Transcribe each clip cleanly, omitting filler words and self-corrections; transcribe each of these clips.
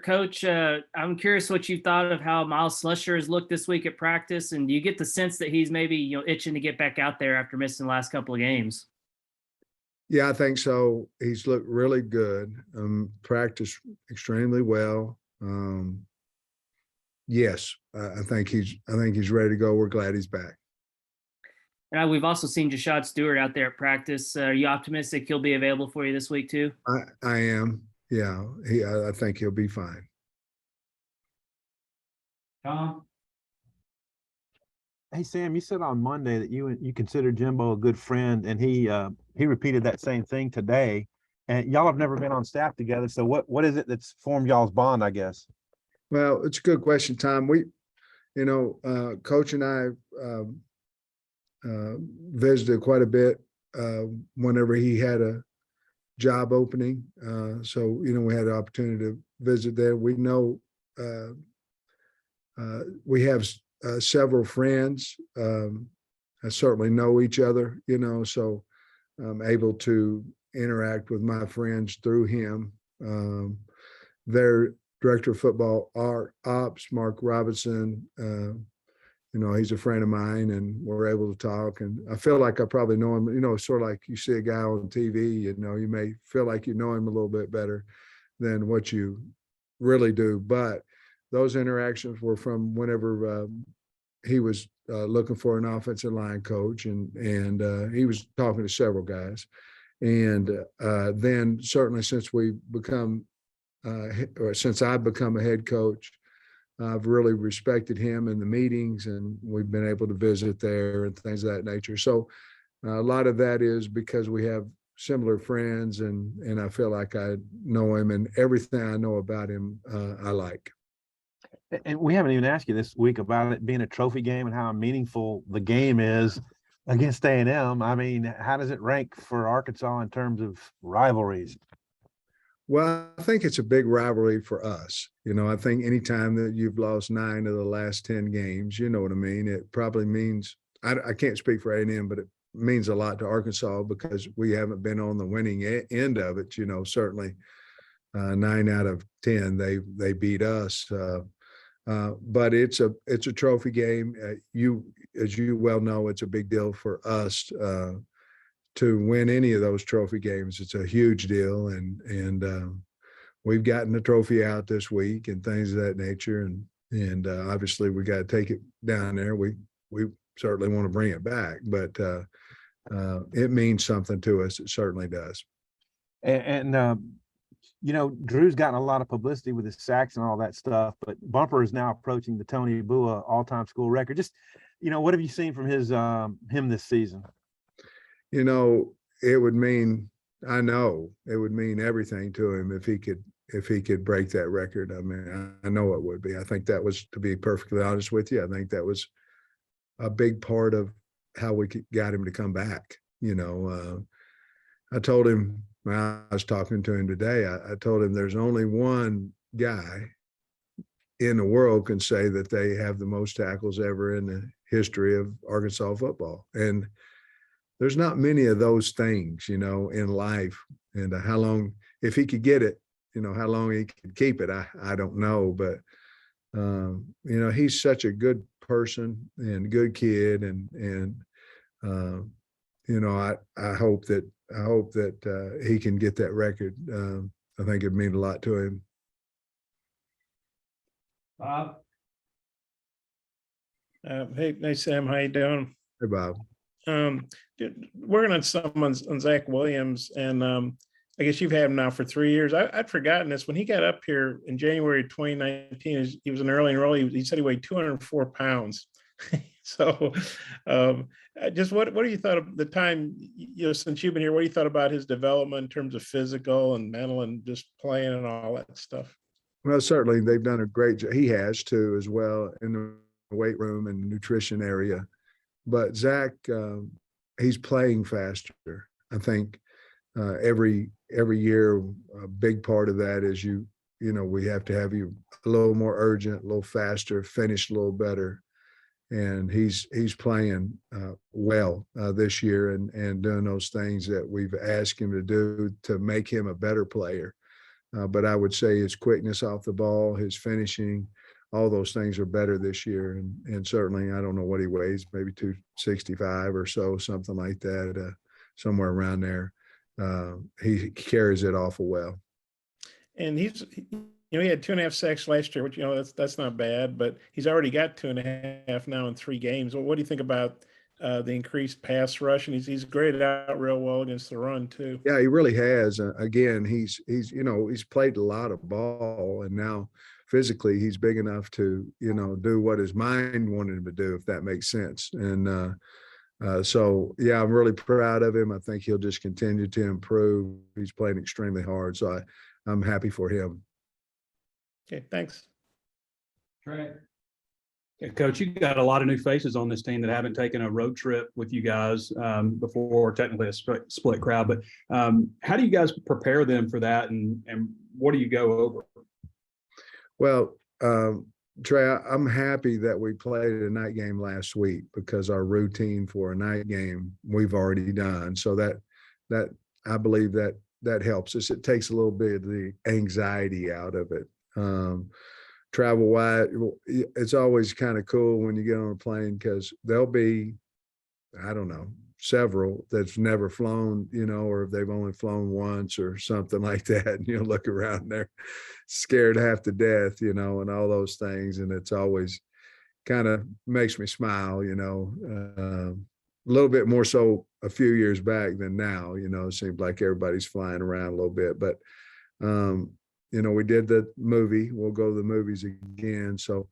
Coach. I'm curious what you thought of how Miles Slusher has looked this week at practice, and do you get the sense that he's maybe itching to get back out there after missing the last couple of games? Yeah, I think so. He's looked really good. Practiced extremely well. Yes, I think he's ready to go. We're glad he's back. We've also seen Jashad Stewart out there at practice. Are you optimistic he'll be available for you this week too? I am. Yeah, I think he'll be fine. Tom? Hey Sam, you said on Monday that you consider Jimbo a good friend, and he repeated that same thing today. And y'all have never been on staff together, so what is it that's formed y'all's bond, I guess? Well, it's a good question, Tom. Coach and I visited quite a bit whenever he had a job opening. So we had the opportunity to visit there. We know we have several friends. I certainly know each other, so I'm able to interact with my friends through him. Their director of football ops, Mark Robinson, he's a friend of mine, and we're able to talk. And I feel like I probably know him, sort of like you see a guy on TV, you may feel like you know him a little bit better than what you really do. But those interactions were from whenever he was looking for an offensive line coach, and he was talking to several guys. And then certainly since since I've become a head coach, I've really respected him in the meetings, and we've been able to visit there and things of that nature. So a lot of that is because we have similar friends, and I feel like I know him, and everything I know about him, I like. And we haven't even asked you this week about it being a trophy game and how meaningful the game is against A&M. I mean, how does it rank for Arkansas in terms of rivalries? Well, I think it's a big rivalry for us. I think anytime that you've lost 9 of the last 10 games, you know what I mean? It probably means, I can't speak for A&M, but it means a lot to Arkansas because we haven't been on the winning end of it. Certainly 9 out of 10, they beat us. But it's a trophy game. As you well know, it's a big deal for us to win any of those trophy games. It's a huge deal, and we've gotten the trophy out this week and things of that nature, and obviously we got to take it down there. We certainly want to bring it back, but it means something to us. It certainly does. And Drew's gotten a lot of publicity with his sacks and all that stuff, but Bumper is now approaching the Tony Bua all-time school record. Just, what have you seen from him this season? It would mean, I know it would mean everything to him if he could break that record. I mean, I know it would be. I think that was, to be perfectly honest with you, I think that was a big part of how we got him to come back. I told him, when I was talking to him today, I told him there's only one guy in the world can say that they have the most tackles ever in the history of Arkansas football. And there's not many of those things, in life. And how long, if he could get it, how long he could keep it, I don't know. But, he's such a good person and good kid. And I hope that he can get that record. I think it'd mean a lot to him. Bob? Hey, Sam, how you doing? Hey, Bob. Working on something on Zach Williams, and I guess you've had him now for 3 years. I'd forgotten this. When he got up here in January 2019, he was an early enrollee. He said he weighed 204 pounds. So just what do you thought of the time, since you've been here, what do you thought about his development in terms of physical and mental and just playing and all that stuff? Well, certainly they've done a great job. He has too, as well, in the weight room and the nutrition area. But Zach, he's playing faster. I think every year, a big part of that is we have to have you a little more urgent, a little faster, finish a little better. And he's playing well this year and doing those things that we've asked him to do to make him a better player. But I would say his quickness off the ball, his finishing, all those things are better this year. And certainly, I don't know what he weighs, maybe 265 or so, something like that, somewhere around there. He carries it awful well. And he had 2.5 sacks last year, which, that's not bad, but he's already got 2.5 now in 3 games. Well, what do you think about the increased pass rush? And he's graded out real well against the run too. Yeah, he really has. Again, he's played a lot of ball, and now physically he's big enough to do what his mind wanted him to do, if that makes sense. And so yeah, I'm really proud of him. I think he'll just continue to improve. He's playing extremely hard, so I'm happy for him. Okay, thanks. Right. Coach, you got a lot of new faces on this team that haven't taken a road trip with you guys before, technically a split crowd. But how do you guys prepare them for that, and what do you go over? Well, Trey, I'm happy that we played a night game last week, because our routine for a night game we've already done. So that I believe that helps us. It takes a little bit of the anxiety out of it. Travel wide, it's always kind of cool when you get on a plane, because there'll be, I don't know, several that's never flown, or if they've only flown once or something like that. And you look around, they're scared half to death, and all those things. And it's always kind of makes me smile, a little bit more so a few years back than now. It seems like everybody's flying around a little bit, but we did the movie. We'll go to the movies again. So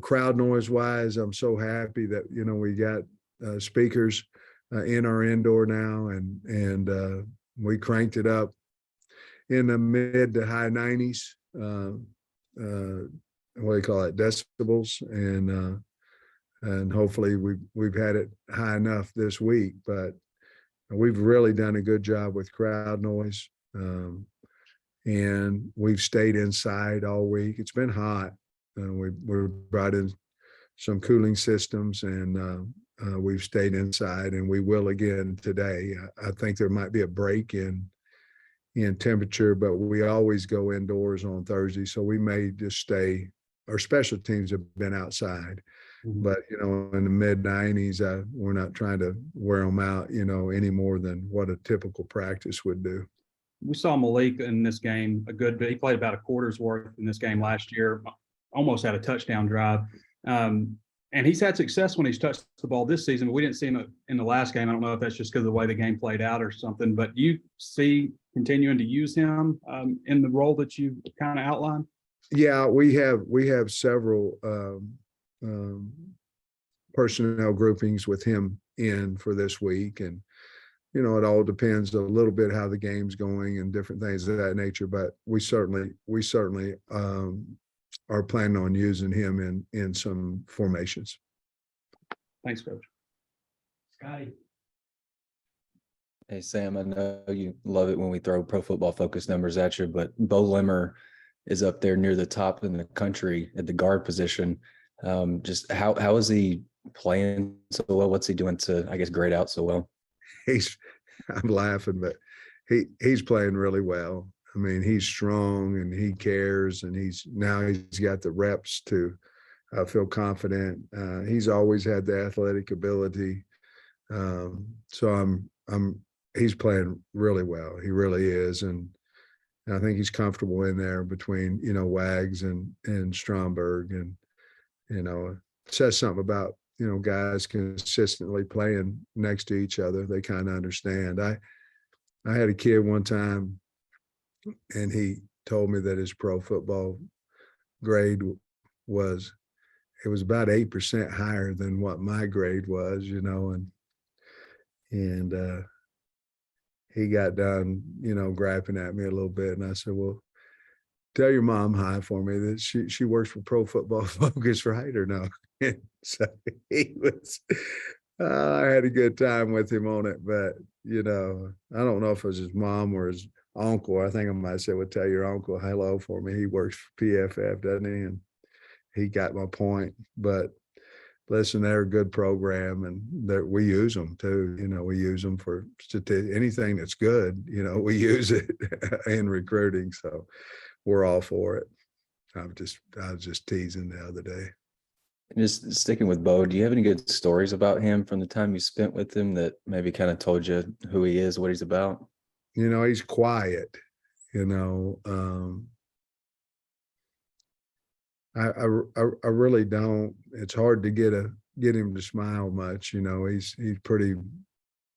crowd noise wise, I'm so happy that, we got speakers in our indoor now, and we cranked it up in the mid to high 90s. What do you call it? Decibels. And hopefully we've had it high enough this week, but we've really done a good job with crowd noise. And we've stayed inside all week. It's been hot. We brought in some cooling systems, and we've stayed inside, and we will again today. I think there might be a break in temperature, but we always go indoors on Thursday. So we may just stay. Our special teams have been outside, but in the mid 90s, we're not trying to wear them out, any more than what a typical practice would do. We saw Malik in this game a good bit. He played about a quarter's worth in this game last year, almost had a touchdown drive. And he's had success when he's touched the ball this season, but we didn't see him in the last game. I don't know if that's just because of the way the game played out or something, but you see continuing to use him in the role that you kind of outlined? Yeah, we have several personnel groupings with him in for this week. And it all depends a little bit how the game's going and different things of that nature. But we certainly are planning on using him in some formations. Thanks, Coach. Scotty. Hey, Sam, I know you love it when we throw Pro Football Focus numbers at you, but Bo Limmer is up there near the top in the country at the guard position. Just how is he playing so well? What's he doing to, I guess, grade out so well? I'm laughing, but he's playing really well. I mean, he's strong and he cares, and he's got the reps to feel confident. He's always had the athletic ability. So he's playing really well. He really is. And I think he's comfortable in there between, Wags and Stromberg, and, it says something about, guys consistently playing next to each other. They kind of understand. I had a kid one time, and he told me that his pro football grade was about 8% higher than what my grade was, and he got done, griping at me a little bit. And I said, well, tell your mom hi for me, that she works for Pro Football Focus, right, or no? And so I had a good time with him on it, but, I don't know if it was his mom or his uncle. I think I might say, well, tell your uncle hello for me. He works for PFF, doesn't he? And he got my point. But listen, they're a good program, and we use them too. We use them for anything that's good. We use it in recruiting, so we're all for it. I was just teasing the other day. Just sticking with Bo, do you have any good stories about him from the time you spent with him that maybe kind of told you who he is, what he's about? He's quiet. I really don't. It's hard to get him to smile much. He's pretty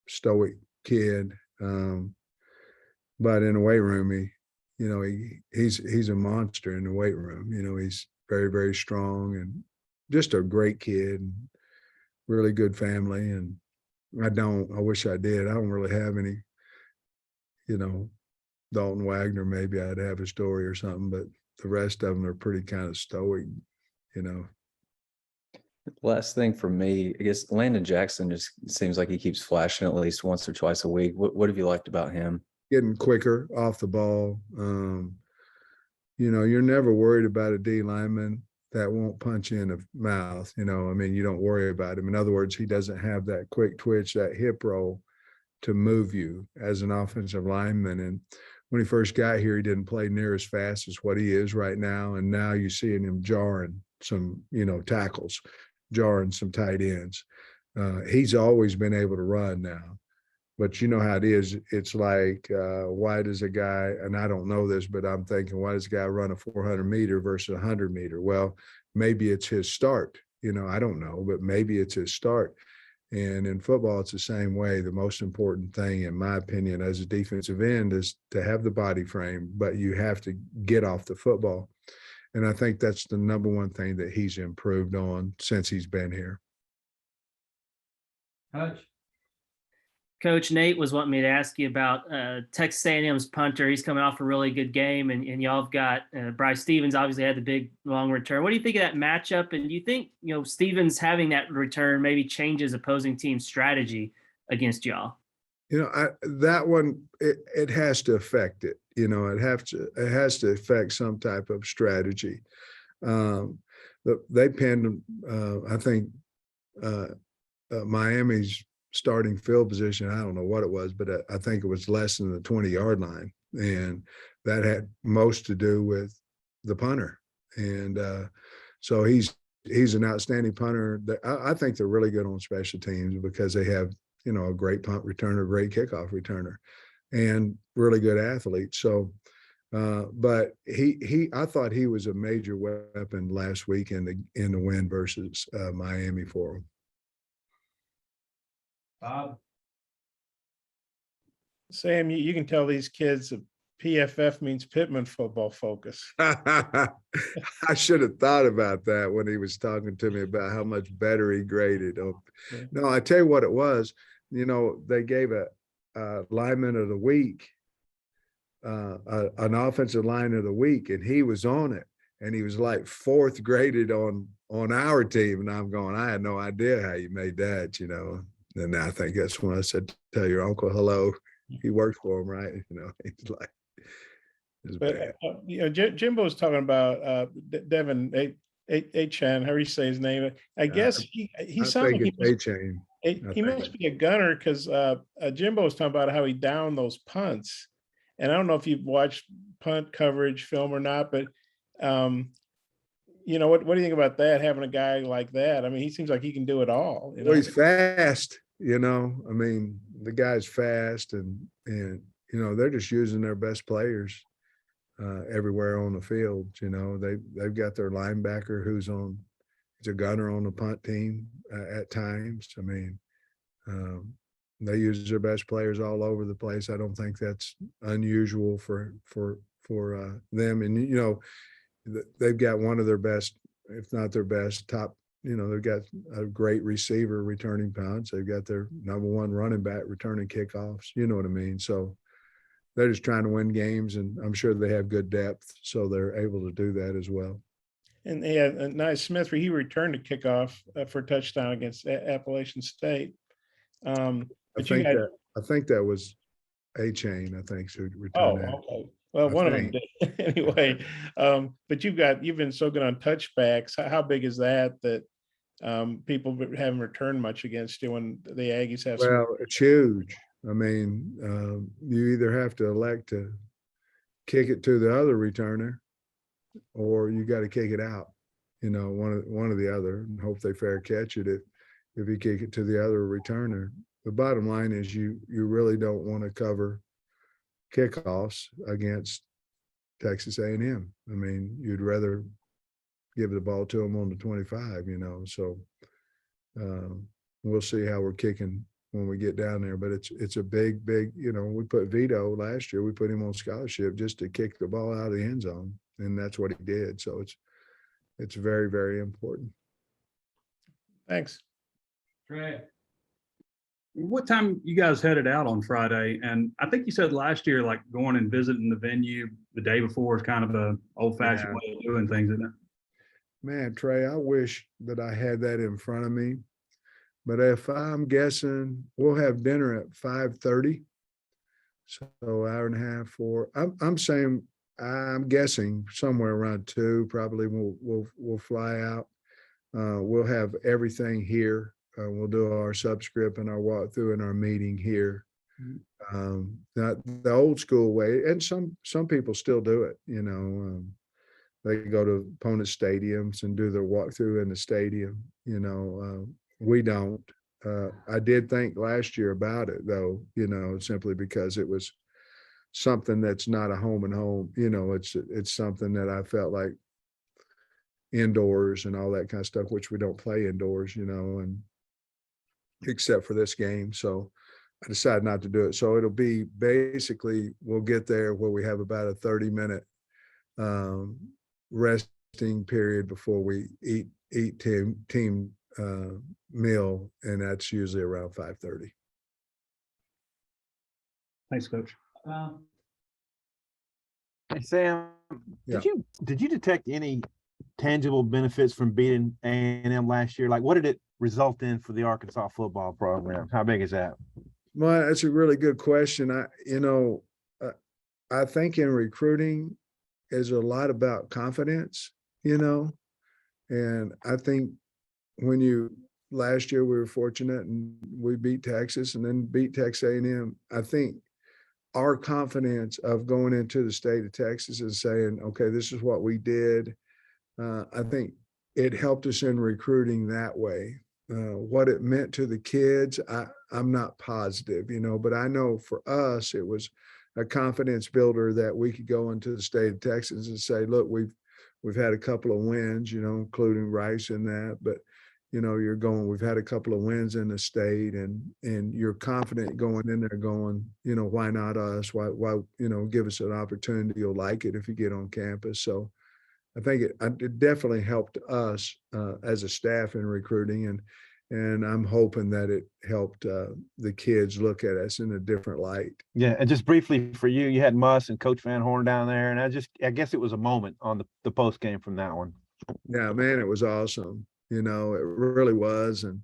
stoic kid. But in the weight room, he's a monster in the weight room. He's very, very strong and just a great kid, and really good family. And I wish I did. I don't really have any, Dalton Wagner, maybe I'd have a story or something, but the rest of them are pretty kind of stoic. Last thing for me, I guess Landon Jackson just seems like he keeps flashing at least once or twice a week. What have you liked about him? Getting quicker off the ball. You're never worried about a D lineman that won't punch you in the mouth. You don't worry about him. In other words, he doesn't have that quick twitch, that hip roll to move you as an offensive lineman. And when he first got here, he didn't play near as fast as what he is right now. And now you're seeing him jarring some, tackles, jarring some tight ends. He's always been able to run now. But you know how it is. It's like, why does a guy, and I don't know this, but I'm thinking, why does a guy run a 400-meter versus a 100-meter? Well, maybe it's his start. I don't know, but maybe it's his start. And in football, it's the same way. The most important thing, in my opinion, as a defensive end is to have the body frame, but you have to get off the football. And I think that's the number one thing that he's improved on since he's been here. Coach Nate was wanting me to ask you about Texas A&M's punter. He's coming off a really good game, and y'all have got Bryce Stevens obviously had the big long return. What do you think of that matchup? And do you think Stevens having that return maybe changes opposing team's strategy against y'all? That one it has to affect it. It has to affect some type of strategy. They pinned I think Miami's starting field position. I don't know what it was, but I think it was less than the 20-yard line. And that had most to do with the punter. And so he's an outstanding punter. I think they're really good on special teams because they have, a great punt returner, great kickoff returner, and really good athletes. So, but I thought he was a major weapon last week in the win versus Miami for him. Bob? Sam, you can tell these kids that PFF means Pittman football focus. I should have thought about that when he was talking to me about how much better he graded. No, I tell you what it was. They gave a lineman of the week, an offensive line of the week, and he was on it. And he was like 4th graded on our team. And I'm going, I had no idea how you made that, And I think that's when I said, tell your uncle hello. He worked for him, right? He's like, but Jimbo's talking about Devin A-Chan, how do you say his name? I guess he sounds like he must be a gunner, because Jimbo was talking about how he downed those punts. And I don't know if you've watched punt coverage film or not, but what do you think about that? Having a guy like that? I mean, he seems like he can do it all. Well, he's fast. The guy's fast, and they're just using their best players everywhere on the field. They've got their linebacker who's a gunner on the punt team at times. They use their best players all over the place. I don't think that's unusual for them. And they've got one of their best, if not their best, top. They've got a great receiver returning punts. They've got their number one running back returning kickoffs. You know what I mean? So they're just trying to win games, and I'm sure they have good depth, so they're able to do that as well. And they had Nye Smith, he returned a kickoff for a touchdown against Appalachian State. I think that was A-Chain, I think, who returned that. Okay. Well, one of them did anyway. But you've been so good on touchbacks. How big is that people haven't returned much against you when the Aggies have. Well, it's huge. I mean, you either have to elect to kick it to the other returner, or you got to kick it out. You know, one or the other, and hope they fair catch it if you kick it to the other returner. The bottom line is you really don't want to cover kickoffs against Texas A&M. I mean, you'd rather give the ball to them on the 25, you know. So we'll see how we're kicking when we get down there. But it's a big, you know, we put Vito last year, we put him on scholarship just to kick the ball out of the end zone. And that's what he did. So it's very, very important. Thanks. Trey, what time you guys headed out on Friday? And I think you said last year, like going and visiting the venue the day before is kind of a old-fashioned way of doing things, isn't it? Man, Trey, I wish that I had that in front of me. But if I'm guessing, we'll have dinner at 5:30. So hour and a half, 4. I'm guessing somewhere around 2. Probably we'll fly out. We'll have everything here. We'll do our subscript and our walkthrough and our meeting here. Not the old school way, and some people still do it. You know, they go to opponent stadiums and do their walkthrough in the stadium. You know, we don't. I did think last year about it though. You know, simply because it was something that's not a home and home. You know, it's something that I felt like indoors and all that kind of stuff, which we don't play indoors. You know, and except for this game. So I decided not to do it. So it'll be basically, we'll get there where we have about a 30-minute resting period before we eat team meal. And that's usually around 5:30. Thanks, Coach. Hey, Sam, Yeah. did you detect any tangible benefits from beating A&M last year? Like, what did it result in for the Arkansas football program? How big is that? Well, that's a really good question. I think in recruiting is a lot about confidence, you know, and I think last year we were fortunate and we beat Texas and then beat Texas A&M. I think our confidence of going into the state of Texas and saying, okay, this is what we did. I think it helped us in recruiting that way. What it meant to the kids, I'm not positive, you know, but I know for us, it was a confidence builder that we could go into the state of Texas and say, look, we've had a couple of wins, you know, including Rice in that, but you know, we've had a couple of wins in the state and you're confident going in there going, you know, why not us? Why, you know, give us an opportunity. You'll like it if you get on campus. So I think it definitely helped us as a staff in recruiting, and I'm hoping that it helped the kids look at us in a different light. Yeah, and just briefly for you, you had Muss and Coach Van Horn down there, and I guess it was a moment on the post game from that one. Yeah, man, it was awesome. You know, it really was, and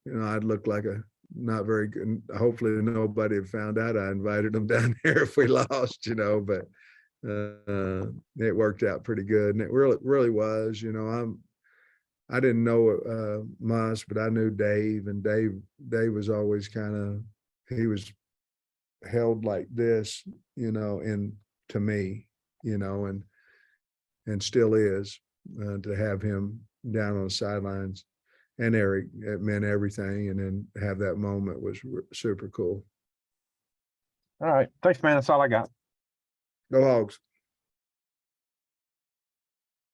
you know, I'd look like a not very good. Hopefully, nobody had found out I invited them down there if we lost. You know, but. It worked out pretty good, and it really was. You know, I didn't know Moss, but I knew Dave, and Dave was always he was held like this, you know, to me, you know, and still is. To have him down on the sidelines, and Eric, it meant everything, and then have that moment was super cool. All right, thanks, man. That's all I got. Go Hogs.